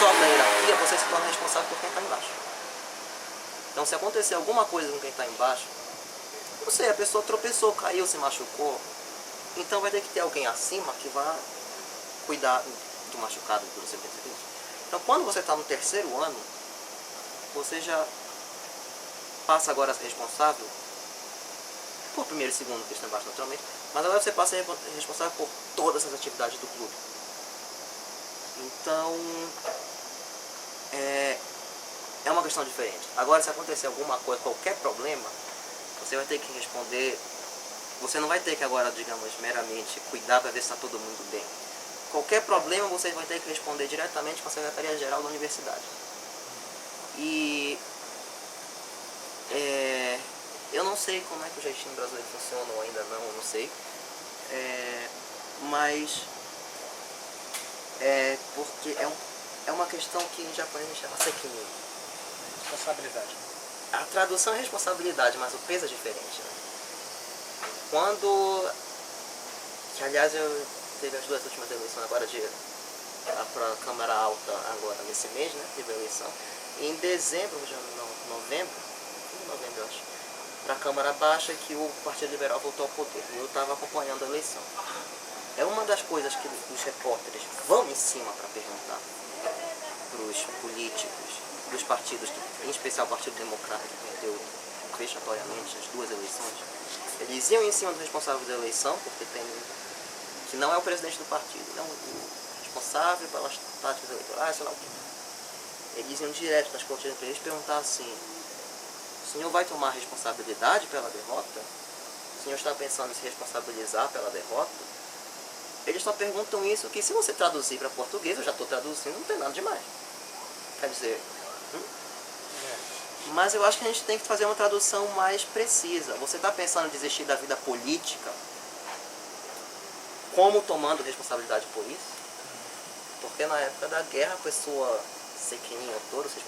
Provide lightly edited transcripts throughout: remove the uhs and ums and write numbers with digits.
sobe na hierarquia, você se torna responsável por quem está embaixo. Então, se acontecer alguma coisa com quem está embaixo, não sei, a pessoa tropeçou, caiu, se machucou, então vai ter que ter alguém acima que vai cuidar do machucado, do seu pensamento. Então, quando você está no terceiro ano, você já passa agora a ser responsável por primeiro e segundo, que estão embaixo naturalmente, mas agora você passa a ser responsável por todas as atividades do clube. Então, é uma questão diferente. Agora, se acontecer alguma coisa, qualquer problema, você vai ter que responder. Você não vai ter que agora, digamos, meramente cuidar para ver se está todo mundo bem. Qualquer problema você vai ter que responder diretamente com a Secretaria-Geral da Universidade. E eu não sei como é que o jeitinho brasileiro funciona, ou ainda não sei. Mas porque é uma questão que em japonês a gente chama sekinin. Responsabilidade. A tradução é responsabilidade, mas o peso é diferente, né? Quando... Que, aliás, eu teve as duas últimas eleições agora para a Câmara Alta agora nesse mês, né? Teve a eleição. E em dezembro, novembro eu acho, para a Câmara Baixa que o Partido Liberal voltou ao poder. E eu estava acompanhando a eleição. É uma das coisas que os repórteres vão em cima para perguntar para os políticos dos partidos, em especial o Partido Democrata, que perdeu vexatoriamente as duas eleições. Eles iam em cima do responsável da eleição, porque tem que não é o presidente do partido, não o responsável pelas táticas eleitorais, sei lá o quê. Eles iam direto nas cortes de eles perguntar assim: o senhor vai tomar responsabilidade pela derrota? O senhor está pensando em se responsabilizar pela derrota? Eles só perguntam isso, que se você traduzir para português, eu já estou traduzindo, não tem nada demais. Quer dizer... Mas eu acho que a gente tem que fazer uma tradução mais precisa. Você está pensando em desistir da vida política como tomando responsabilidade por isso? Porque na época da guerra a pessoa sekinin autor, se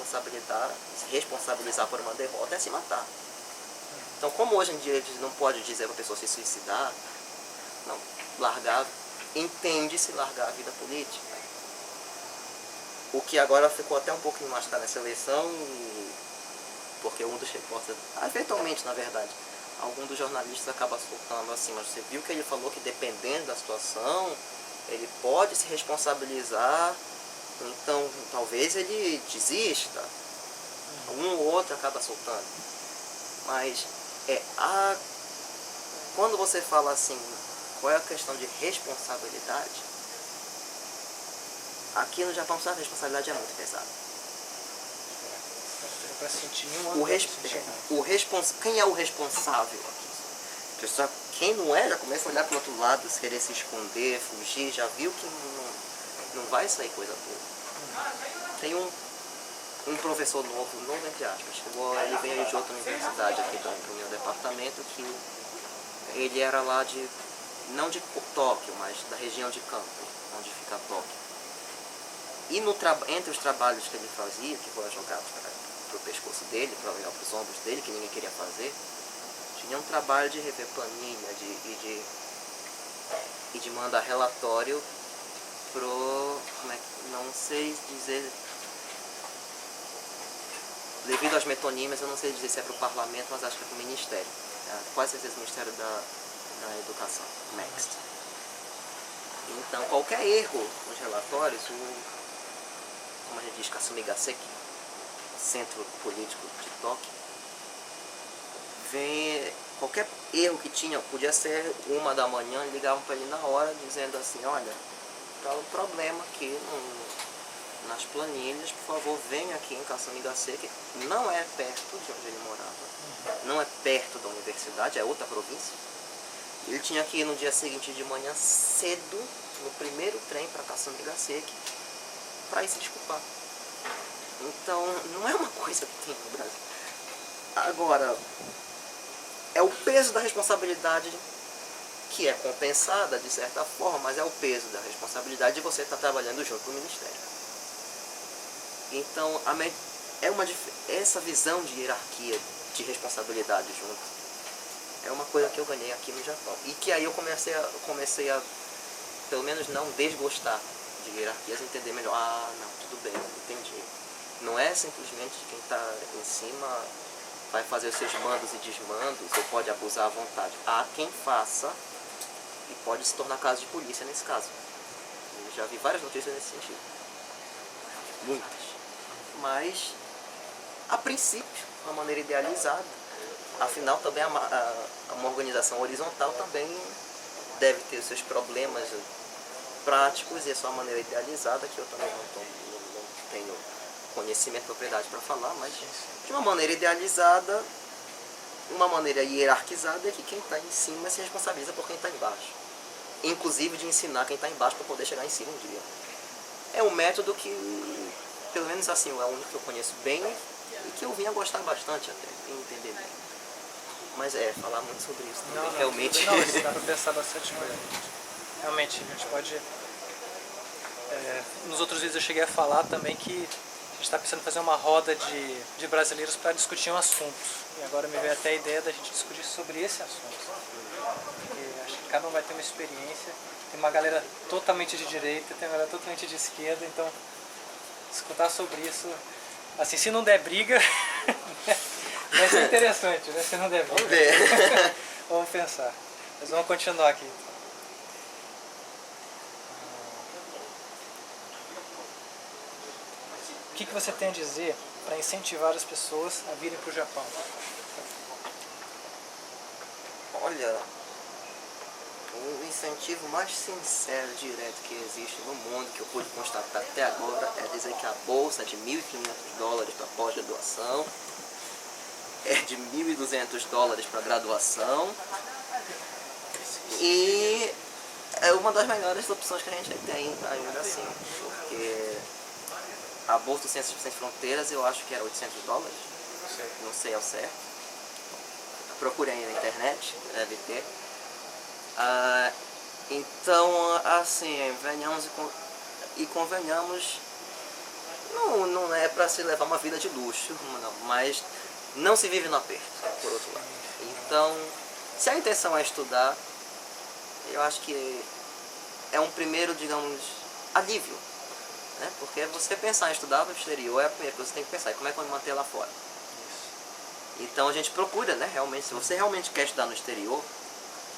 responsabilizar por uma derrota é se matar. Então, como hoje em dia eles não podem dizer para a pessoa se suicidar, não, entende-se largar a vida política. O que agora ficou até um pouco enmascarado nessa eleição, porque um dos repórteres, eventualmente na verdade, algum dos jornalistas acaba soltando assim, mas você viu que ele falou que dependendo da situação, ele pode se responsabilizar, então talvez ele desista, um ou outro acaba soltando. Mas quando você fala assim, qual é a questão de responsabilidade, aqui no Japão a responsabilidade é muito pesada. Quem é o responsável aqui? Pessoal, quem não é já começa a olhar para o outro lado, querer se esconder, fugir, já viu que não vai sair coisa boa. Tem um professor novo entre aspas, ele veio de outra universidade aqui do meu departamento, que ele era lá não de Tóquio, mas da região de Kanto, onde fica Tóquio. E entre os trabalhos que ele fazia, que foram jogados para o pescoço dele, para os ombros dele, que ninguém queria fazer, tinha um trabalho de rever planilha e de mandar relatório não sei dizer, devido às metonímias, eu não sei dizer se é para o parlamento, mas acho que é para o ministério, quase certeza o Ministério da Educação, MEXT. Então, qualquer erro nos relatórios, como a gente diz, Kasumigaseki, centro político de Tóquio, qualquer erro que tinha, podia ser 1 da manhã, ligavam para ele na hora, dizendo assim: olha, está um problema aqui nas planilhas, por favor, venha aqui em Kasumigaseki, não é perto de onde ele morava, não é perto da universidade, é outra província. Ele tinha que ir no dia seguinte de manhã cedo, no primeiro trem para Kasumigaseki, para ir se desculpar. Então, não é uma coisa que tem no Brasil. Agora, é o peso da responsabilidade que é compensada de certa forma, mas é o peso da responsabilidade de você estar trabalhando junto com o Ministério. Então, essa visão de hierarquia, de responsabilidade junto, é uma coisa que eu ganhei aqui no Japão. E que aí eu comecei a pelo menos não desgostar de hierarquias, entender melhor. Não, tudo bem, tem Não é simplesmente quem está em cima vai fazer os seus mandos e desmandos ou pode abusar à vontade. Há quem faça e pode se tornar caso de polícia nesse caso. Eu já vi várias notícias nesse sentido. Muitas. Mas, a princípio, uma maneira idealizada. Afinal, também uma organização horizontal também deve ter os seus problemas práticos e a sua maneira idealizada, que eu também não tenho conhecimento, propriedade para falar, mas de uma maneira idealizada, uma maneira hierarquizada é que quem está em cima se responsabiliza por quem está embaixo. Inclusive de ensinar quem está embaixo para poder chegar em cima um dia. É um método que, pelo menos assim, é o único que eu conheço bem e que eu vim a gostar bastante até, e entender bem. Mas falar muito sobre isso também, realmente... Não, isso dá para pensar bastante coisa. Realmente, a gente pode... nos outros vídeos eu cheguei a falar também que a gente está pensando em fazer uma roda de brasileiros para discutir um assunto. E agora me veio até a ideia da gente discutir sobre esse assunto. Porque acho que cada um vai ter uma experiência. Tem uma galera totalmente de direita, tem uma galera totalmente de esquerda, então escutar sobre isso... Assim, se não der briga... Vai ser interessante, né? Se não der briga. Vamos ver. Vamos pensar. Mas vamos continuar aqui. O que você tem a dizer para incentivar as pessoas a virem para o Japão? Olha, o incentivo mais sincero e direto que existe no mundo, que eu pude constatar até agora, é dizer que a bolsa é de $1.500 para pós-graduação, é de $1.200 para graduação, e é uma das melhores opções que a gente tem ainda assim, porque a bolsa do Ciências Sem Fronteiras eu acho que era $800, não sei ao certo, procurei na internet, deve ter. Então, assim, venhamos e convenhamos, não é para se levar uma vida de luxo, não, mas não se vive no aperto, por outro lado. Então, se a intenção é estudar, eu acho que é um primeiro, digamos, alívio, né? Porque você pensar em estudar no exterior é a primeira coisa que você tem que pensar, como é que eu vou me manter lá fora. Então a gente procura, né, realmente, se você realmente quer estudar no exterior,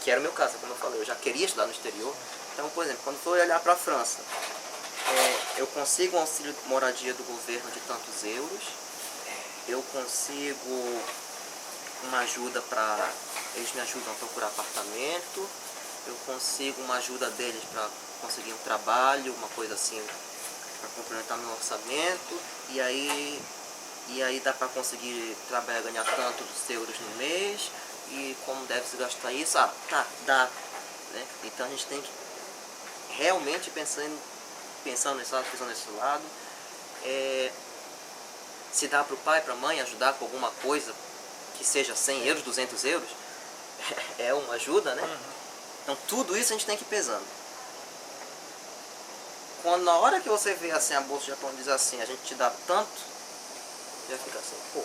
que era o meu caso, como eu falei, eu já queria estudar no exterior. Então, por exemplo, quando for olhar para a França, eu consigo um auxílio de moradia do governo de tantos euros, eu consigo uma ajuda para... eles me ajudam a procurar apartamento, eu consigo uma ajuda deles para conseguir um trabalho, uma coisa assim, para complementar meu orçamento, e aí dá para conseguir trabalhar, ganhar tantos euros no mês, e como deve se gastar isso, dá, né? Então a gente tem que realmente pensando nesse lado, se dá para o pai, para a mãe ajudar com alguma coisa, que seja 100 euros, 200 euros, é uma ajuda, né? Então tudo isso a gente tem que ir pesando. Quando na hora que você vê assim, a Bolsa do Japão diz assim, a gente te dá tanto, já fica assim, pô.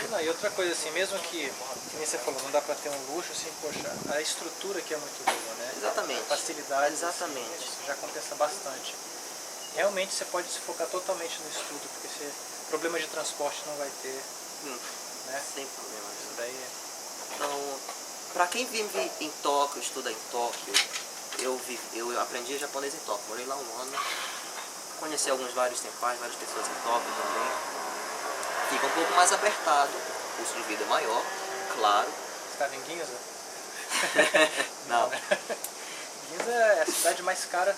Não, e outra coisa assim, mesmo que nem você falou, não dá pra ter um luxo, assim, poxa, a estrutura aqui é muito boa, né? Exatamente. A facilidade, Exatamente. assim, isso já compensa bastante. Realmente você pode se focar totalmente no estudo, porque você, problema de transporte não vai ter, né? Sem problema. Isso daí Então, pra quem vive em Tóquio, estuda em Tóquio, eu aprendi japonês em Tóquio, morei lá um ano, conheci vários senpais, várias pessoas em Tóquio também. Fica um pouco mais apertado, o custo de vida é maior, claro. Você estava em Ginza? Não. Ginza é a cidade mais cara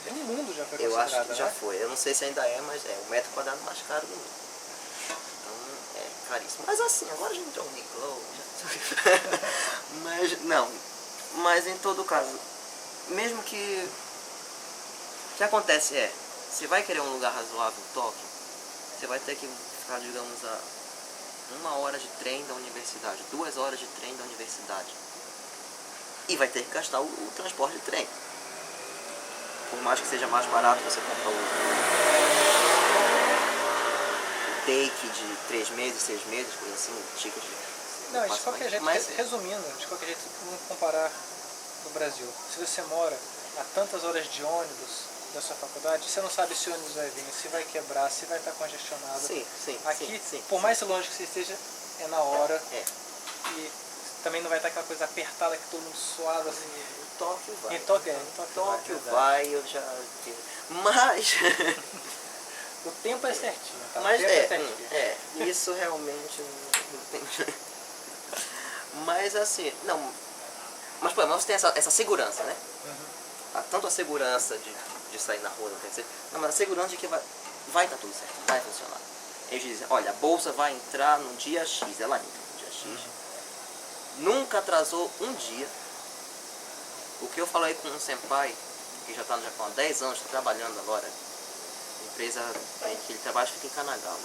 do mundo, já foi Eu considerada, acho que já né? foi, eu não sei se ainda é, mas é o metro quadrado mais caro do mundo. Então é caríssimo. Mas assim, agora a gente é um Uniqlo, mas não, mas em todo caso, mesmo que o que acontece você vai querer um lugar razoável em Tóquio, você vai ter que ficar, digamos, a 1 hora de trem da universidade, 2 horas de trem da universidade. E vai ter que gastar o transporte de trem. Por mais que seja mais barato você comprar o take de 3 meses, 6 meses, coisa assim, o ticket de... Não, de qualquer jeito, mas, resumindo, de qualquer jeito, vamos comparar no Brasil. Se você mora a tantas horas de ônibus, da sua faculdade, você não sabe se o ônibus vai vir, se vai quebrar, se vai estar congestionado. Sim, sim. Aqui, sim, por mais longe que você esteja, é na hora. É. E também não vai estar aquela coisa apertada que todo mundo suado assim. Em Tóquio vai. Em Tóquio, Tóquio verdade. vai, eu já vi. Mas. O tempo é certinho, tá? Mas o tempo certinho. isso realmente não tem. Mas assim, não. Mas pô, nós tem essa segurança, né? Tanto a segurança de sair na rua, não tem que ser. Não, mas a segurança de que vai estar tudo certo, vai funcionar. Eles dizem, olha, a bolsa vai entrar no dia X, ela entra no dia X. Nunca atrasou um dia. O que eu falei com um senpai, que já está no Japão há 10 anos, está trabalhando agora, a empresa em que ele trabalha fica em Kanagawa.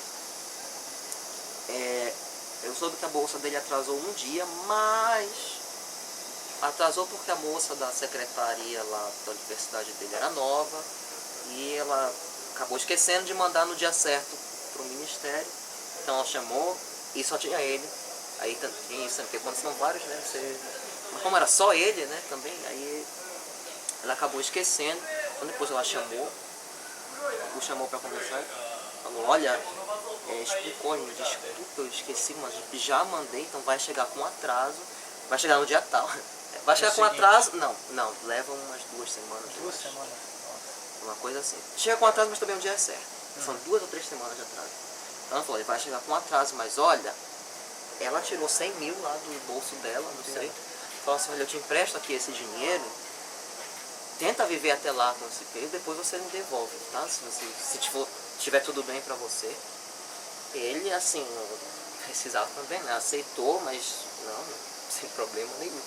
Eu soube que a bolsa dele atrasou um dia, mas atrasou porque a moça da secretaria lá da universidade dele era nova e ela acabou esquecendo de mandar no dia certo para o ministério. Então ela chamou e só tinha ele. Aí tem isso, porque quando são vários, né? Mas como era só ele, né? Também, aí ela acabou esquecendo. Então depois ela chamou, o chamou para conversar. Falou, olha, explicou, me desculpa, eu esqueci, mas já mandei, então vai chegar com atraso. Vai chegar no dia tal. Vai chegar com atraso? Não, leva umas 2 semanas. 2 semanas. Uma coisa assim. Chega com atraso, mas também o dia é certo. São 2 ou 3 semanas de atraso. Então ela falou, ele vai chegar com atraso, mas olha, ela tirou 100 mil lá do bolso dela, não sei. Falou assim, olha, eu te empresto aqui esse dinheiro, tenta viver até lá com esse período, depois você me devolve, tá? Se tiver tudo bem pra você. Ele, assim, precisava também, né? Aceitou, mas não, sem problema nenhum.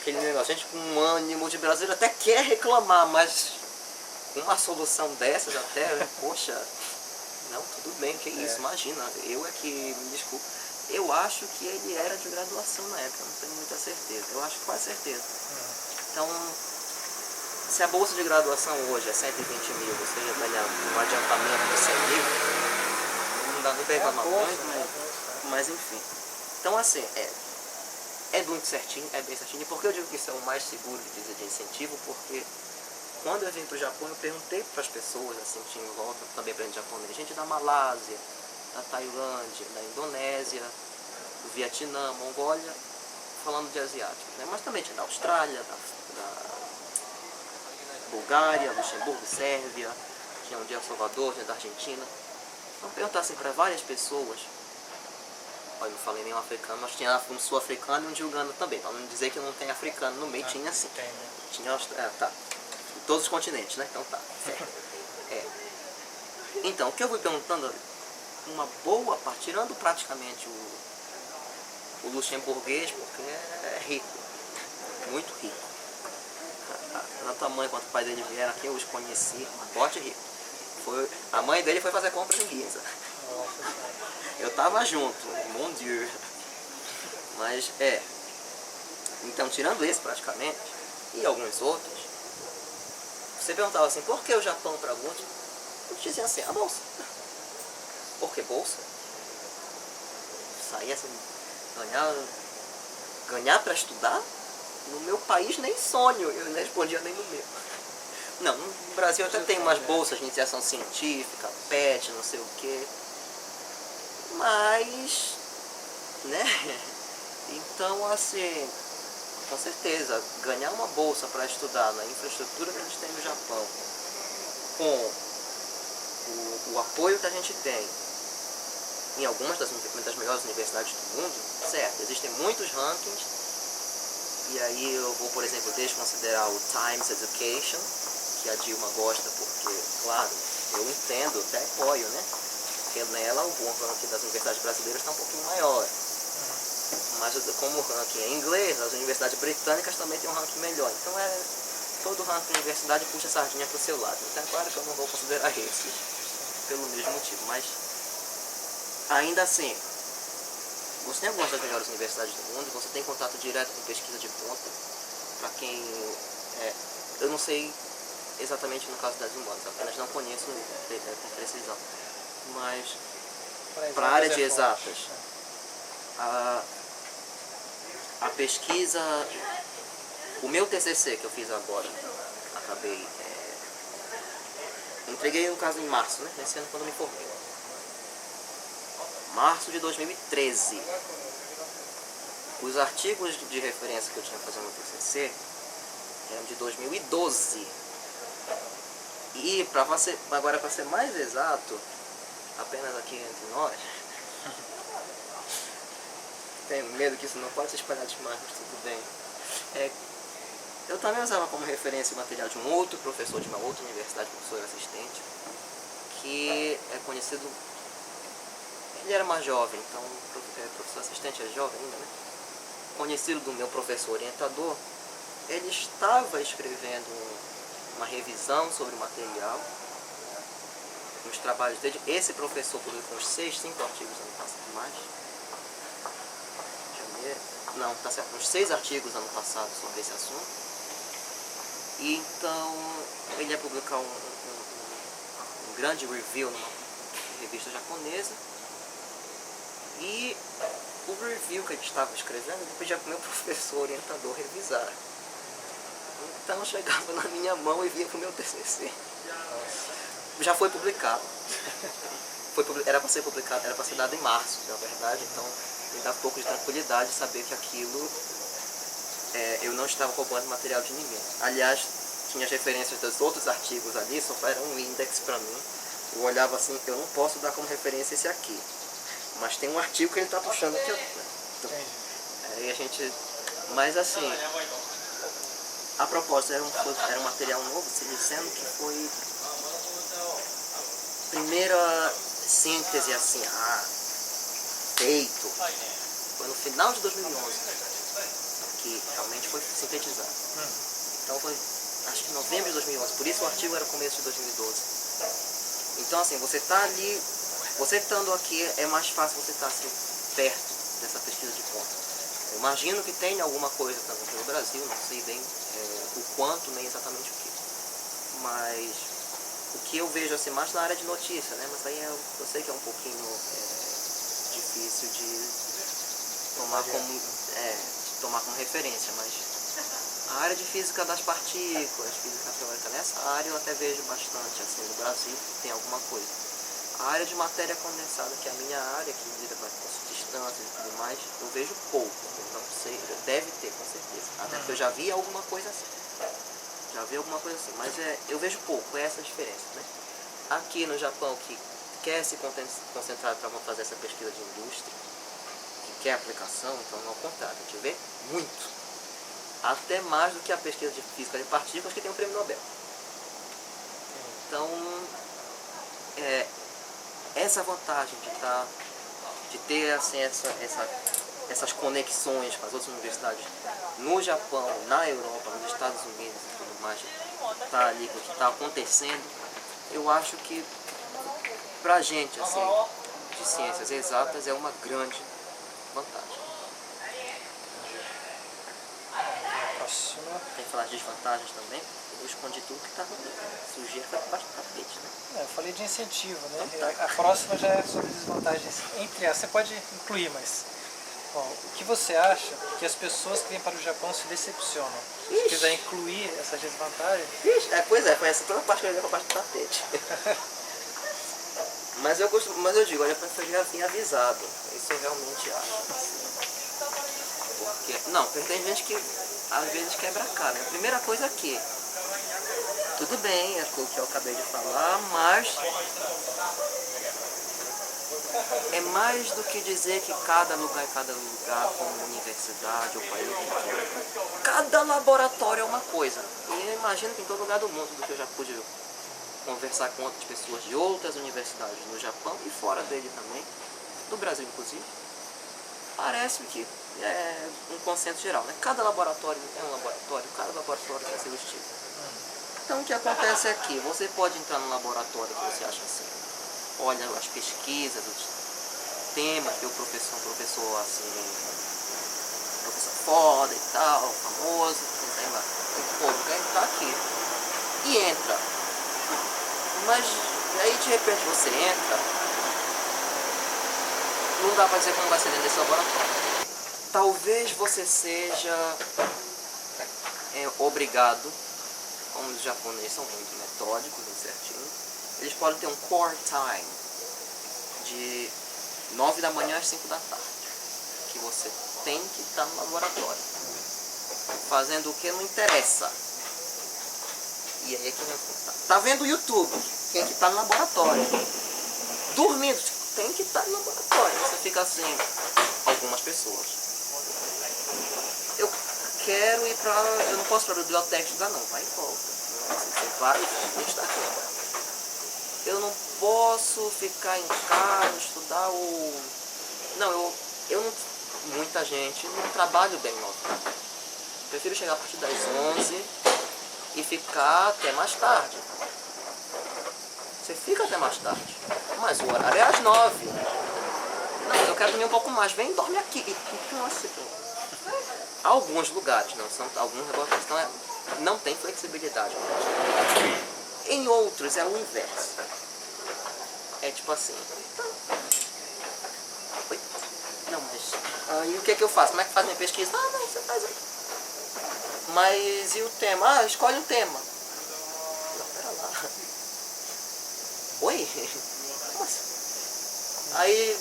Aquele negócio, a gente com um ânimo de brasileiro até quer reclamar, mas uma solução dessas até, né? Poxa, não, tudo bem, que isso, imagina, eu é que, me desculpa, eu acho que ele era de graduação na época, não tenho muita certeza, eu acho quase certeza. Então, se a bolsa de graduação hoje é 120 mil, você já ganha um adiantamento de 100 mil, não dá nem pra reclamar muito, mas enfim. Então assim, é muito certinho, é bem certinho. E por que eu digo que isso é o mais seguro de incentivo? Porque quando eu vim para o Japão, eu perguntei para as pessoas, assim, tinha em volta, também aprendendo japonês, gente da Malásia, da Tailândia, da Indonésia, do Vietnã, Mongólia, falando de asiáticos, né? Mas também tinha da Austrália, da Bulgária, Luxemburgo, Sérvia, tinha um de El Salvador, tinha da Argentina. Então perguntar assim para várias pessoas. Olha, não falei nenhum africano, mas tinha um sul-africano e um de Uganda também. Para não dizer que não tem africano no meio, tinha sim. Tem, né? Tinha, tá. Todos os continentes, né? Então tá, certo. Então, o que eu fui perguntando, uma boa parte, tirando praticamente o luxemburguês, porque é rico, muito rico. Tanto a mãe quanto o pai dele vieram aqui, eu os conheci, forte e rico. A mãe dele foi fazer compras em Ginza. Eu tava junto, mon Dieu. Mas então, tirando esse praticamente, e alguns outros, você perguntava assim, por que o Japão para alguns? Eles diziam assim, a bolsa. Por que bolsa? Sair assim, ganhar para estudar? No meu país nem sonho, eu não respondia nem no meu. Não, no Brasil até tem umas bolsas de iniciação científica, PET, não sei o quê. Mas, né? Então, assim, com certeza, ganhar uma bolsa para estudar na infraestrutura que a gente tem no Japão, com o apoio que a gente tem em algumas das melhores universidades do mundo, certo, existem muitos rankings, e aí eu vou, por exemplo, desconsiderar o Times Education, que a Dilma gosta, porque, claro, eu entendo, eu até apoio, né? Porque nela o ranking das universidades brasileiras está um pouquinho maior. Mas como o ranking é inglês, as universidades britânicas também têm um ranking melhor. Então todo ranking de universidade puxa a sardinha para o seu lado. Então é claro que eu não vou considerar esses, pelo mesmo motivo. Mas ainda assim, você tem algumas das melhores universidades do mundo, você tem contato direto com pesquisa de ponta. Para quem... eu não sei exatamente no caso das humanas, apenas não conheço com precisão. Mas para a área de exatas, a pesquisa, o meu TCC que eu fiz agora, acabei entreguei no caso em março, né? Nesse ano quando eu me formei. Março de 2013. Os artigos de referência que eu tinha fazendo no TCC eram de 2012. E agora para ser mais exato, apenas aqui entre nós, tenho medo que isso não pode se espalhar demais, mas tudo bem. Eu também usava como referência o material de um outro professor de uma outra universidade, professor assistente, que é conhecido. Ele era mais jovem, então professor assistente é jovem ainda, né? Conhecido do meu professor orientador, ele estava escrevendo uma revisão sobre o material, nos trabalhos dele. Esse professor publicou uns 5 artigos ano passado, mais. Janeiro. Não, tá certo, uns 6 artigos ano passado sobre esse assunto. E então ele ia publicar um grande review numa revista japonesa. E o review que ele estava escrevendo, ele pedia para o meu professor orientador revisar. Então chegava na minha mão e vinha para o meu TCC. Já foi publicado. Era para ser publicado, era para ser dado em março, na verdade. Então me dá um pouco de tranquilidade saber que aquilo eu não estava roubando material de ninguém. Aliás, tinha as referências dos outros artigos ali, só era um index para mim. Eu olhava assim, eu não posso dar como referência esse aqui. Mas tem um artigo que ele está puxando aqui. Então, aí a gente... Mas assim, a propósito, era um material novo, se dizendo que foi primeira síntese assim, feito. Foi no final de 2011 que realmente foi sintetizado. Então foi, acho que novembro de 2011, por isso o artigo era começo de 2012. Então assim, você está ali... Você estando aqui, é mais fácil você estar assim, perto dessa pesquisa de ponta. Eu imagino que tenha alguma coisa também pelo Brasil, não sei bem o quanto, nem exatamente o que. Mas o que eu vejo assim, mais na área de notícia, né? Mas aí eu sei que é um pouquinho difícil de tomar como referência, mas a área de física das partículas, física teórica, nessa área eu até vejo bastante, assim, no Brasil tem alguma coisa. A área de matéria condensada, que é a minha área, que lida com distâncias e tudo mais, eu vejo pouco. Eu não sei, deve ter, com certeza. Até porque eu já vi alguma coisa assim. Mas eu vejo pouco, é essa a diferença, né? Aqui no Japão, que quer se concentrar para fazer essa pesquisa de indústria, que quer aplicação, então ao contrário, a gente vê muito. Até mais do que a pesquisa de física de partículas, que tem um prêmio Nobel. Então, essa vantagem de ter assim, essas conexões com as outras universidades no Japão, na Europa, nos Estados Unidos e tudo mais, tá ali com o que está acontecendo, eu acho que pra gente assim, de ciências exatas é uma grande vantagem. Tem que falar de desvantagens também. Eu escondi tudo que está rolando. Sujeira foi debaixo do tapete, né? Eu falei de incentivo, né? Então, tá. A próxima já é sobre desvantagens entre as. Você pode incluir, mas... Bom, o que você acha que as pessoas que vêm para o Japão se decepcionam? Se quiser incluir essas desvantagens... Pois é, foi essa toda a parte que eu levei para baixo do tapete. mas eu digo, olha, eu já vinha avisado. Isso eu realmente acho. Porque, não, tem gente que às vezes quebra a cara. A primeira coisa aqui, tudo bem, é o que eu acabei de falar, mas é mais do que dizer que cada lugar, como universidade ou país, cada laboratório é uma coisa. E eu imagino que em todo lugar do mundo, do que eu já pude conversar com outras pessoas de outras universidades no Japão e fora dele também, do Brasil inclusive, parece que é um consenso geral, né? Cada laboratório é um laboratório, cada laboratório tem seu estilo. Então o que acontece aqui? Você pode entrar num laboratório que você acha assim, olha as pesquisas, os temas, ver um professor assim, professor foda e tal, famoso, sei lá, o povo quer entrar aqui e entra. Mas aí de repente você entra, não dá pra dizer como vai ser dentro desse laboratório. Talvez você seja obrigado, como os japoneses são muito metódicos e certinhos, pode ter um core time de 9 da manhã às 5 da tarde, que você tem que estar no laboratório, fazendo o que não interessa. E aí é que tá vendo o YouTube, tem que estar no laboratório. Dormindo, tem que estar no laboratório. Você fica assim, algumas pessoas. Eu quero ir pra... Eu não posso ir pra biblioteca estudar não, vai e volta. Você vai e está aqui. Eu não posso ficar em casa, estudar o... Não, eu não... Muita gente não trabalha bem no horário. Prefiro chegar a partir das 11 e ficar até mais tarde. Você fica até mais tarde. Mas o horário é às 9. Não, mas eu quero dormir um pouco mais. Vem e dorme aqui. Então, assim, alguns lugares, não são alguns negócios não tem flexibilidade. Em outros é o inverso. É tipo assim. Oi? Não, mas... e o que é que eu faço? Como é que faz minha pesquisa? Ah, não, você faz aí. Mas e o tema? Ah, escolhe um tema. Não, pera lá. Oi? Como assim? Aí,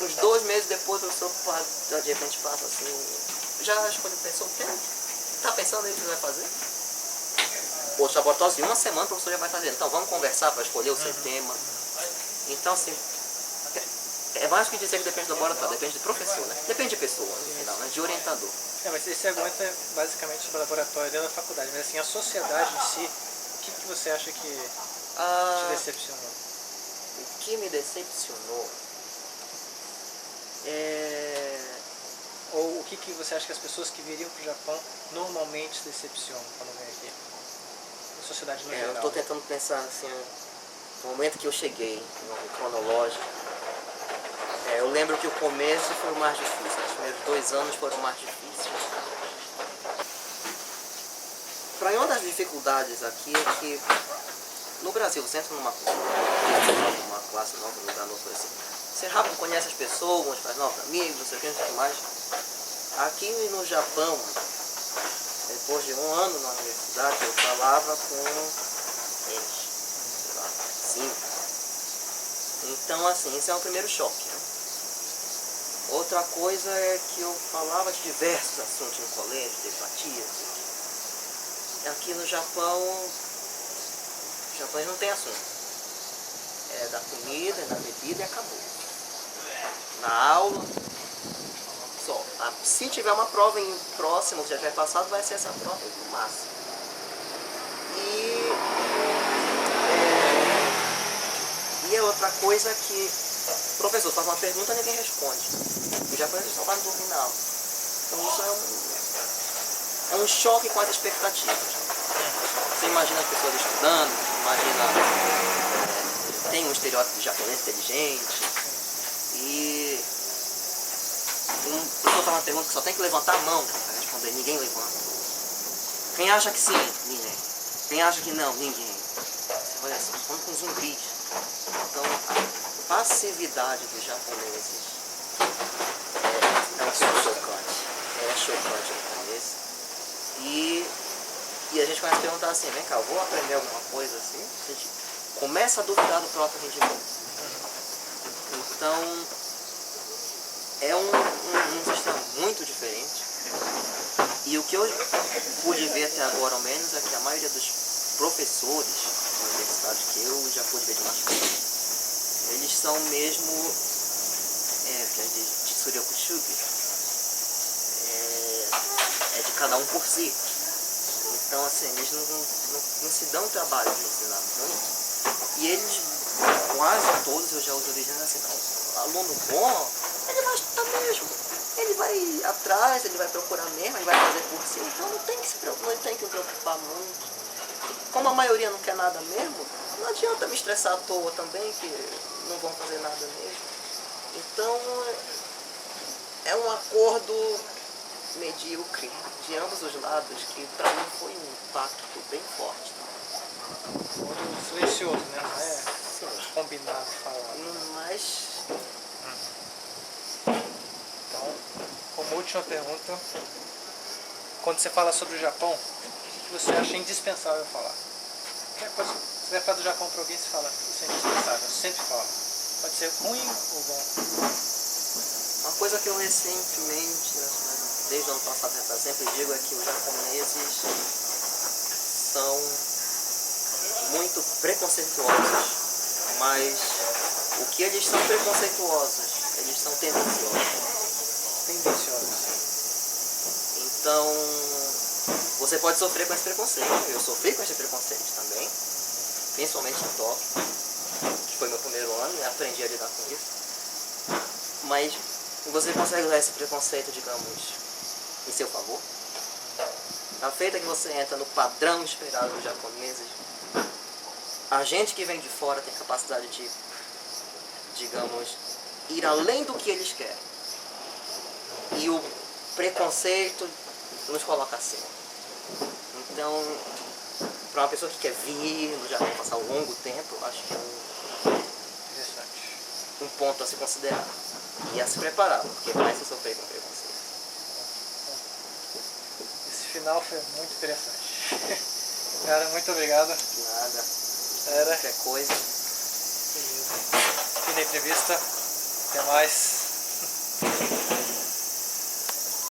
uns 2 meses depois, o professor de repente passa assim... Já escolheu, pensou o tema? Tá pensando aí o que você vai fazer? Poxa, laboratório de 1 semana o professor já vai fazer. Então vamos conversar para escolher o seu tema. Então, assim... É mais que dizer que depende do laboratório, depende do professor, né? Depende de pessoa, no final, né? De orientador. Mas esse argumento é basicamente sobre o laboratório dentro da faculdade, mas assim, a sociedade em si, o que você acha que te decepcionou? O que me decepcionou Ou o que você acha que as pessoas que viriam para o Japão normalmente se decepcionam quando vêm aqui? A sociedade no geral. Eu estou tentando pensar assim, no momento que eu cheguei, no cronológico. Eu lembro que o começo foi o mais difícil, os primeiros 2 anos foram mais difíceis. Para mim, uma das dificuldades aqui é que no Brasil, você entra numa classe nova, num lugar novo, assim, você rápido conhece as pessoas, faz novos amigos, não sei o que, não sei o que mais. Aqui no Japão, depois de 1 ano na universidade, eu falava com eles, sei lá, 5. Então, assim, esse é o primeiro choque. Né? Outra coisa é que eu falava de diversos assuntos no colégio, debatia. Aqui no Japão, os japoneses não tem assunto. É da comida, é da bebida e acabou. Na aula, só. Se tiver uma prova em próximo, que já tiver passado, vai ser essa prova no máximo. E é outra coisa que o professor faz uma pergunta e ninguém responde. Os japoneses só vão dormir na aula. Então isso é um choque com as expectativas. Você imagina as pessoas estudando, imagina... tem um estereótipo de japonês inteligente. E... um professor faz uma pergunta que só tem que levantar a mão para responder. Ninguém levanta. Quem acha que sim? Ninguém. Quem acha que não? Ninguém. Você vai assim, falando com zumbis. Então, a passividade dos japoneses é chocante. É chocante no começo. E a gente começa a perguntar assim, vem cá, eu vou aprender alguma coisa assim? A gente começa a duvidar do próprio rendimento. Então, é um sistema muito diferente. E o que eu pude ver até agora, ao menos, é que a maioria dos professores da universidade que eu já pude ver de mais perto, eles são mesmo de Tsuryokushugi, é de cada um por si. Então, assim, eles não se dão trabalho de ensinar muito. E eles, quase todos, eu já uso dizendo assim, não, aluno bom, ele vai estudar mesmo. Ele vai atrás, ele vai procurar mesmo, ele vai fazer por si. Então não tem que se preocupar muito. Como a maioria não quer nada mesmo, não adianta me estressar à toa também, que não vão fazer nada mesmo. Então, é um acordo medíocre de ambos os lados, que para mim foi um impacto bem forte. Silencioso, né? Não é combinado falar. Mas... Então, como última pergunta, quando você fala sobre o Japão, o que você acha indispensável falar? Qualquer coisa que você quiser falar do Japão para alguém, você fala, isso é indispensável, eu sempre falo. Pode ser ruim ou bom. Uma coisa que eu recentemente, desde o ano passado, eu sempre digo é que os japoneses são muito preconceituosos, mas o que eles são preconceituosos, eles são tendenciosos. Tendenciosos. Então, você pode sofrer com esse preconceito. Eu sofri com esse preconceito também, principalmente em Tóquio, que foi meu primeiro ano e aprendi a lidar com isso. Mas você consegue usar esse preconceito, digamos, em seu favor. Na feita que você entra no padrão esperado dos japoneses, a gente que vem de fora tem capacidade de, digamos, ir além do que eles querem. E o preconceito nos coloca acima. Então, para uma pessoa que quer vir no Japão passar um longo tempo, eu acho que é um ponto a se considerar. E a se preparar, porque vai se sofrer com preconceito. Esse final foi muito interessante. Cara, muito obrigado. Nada. Era. Qualquer coisa. Beleza. Fim da entrevista. Até mais.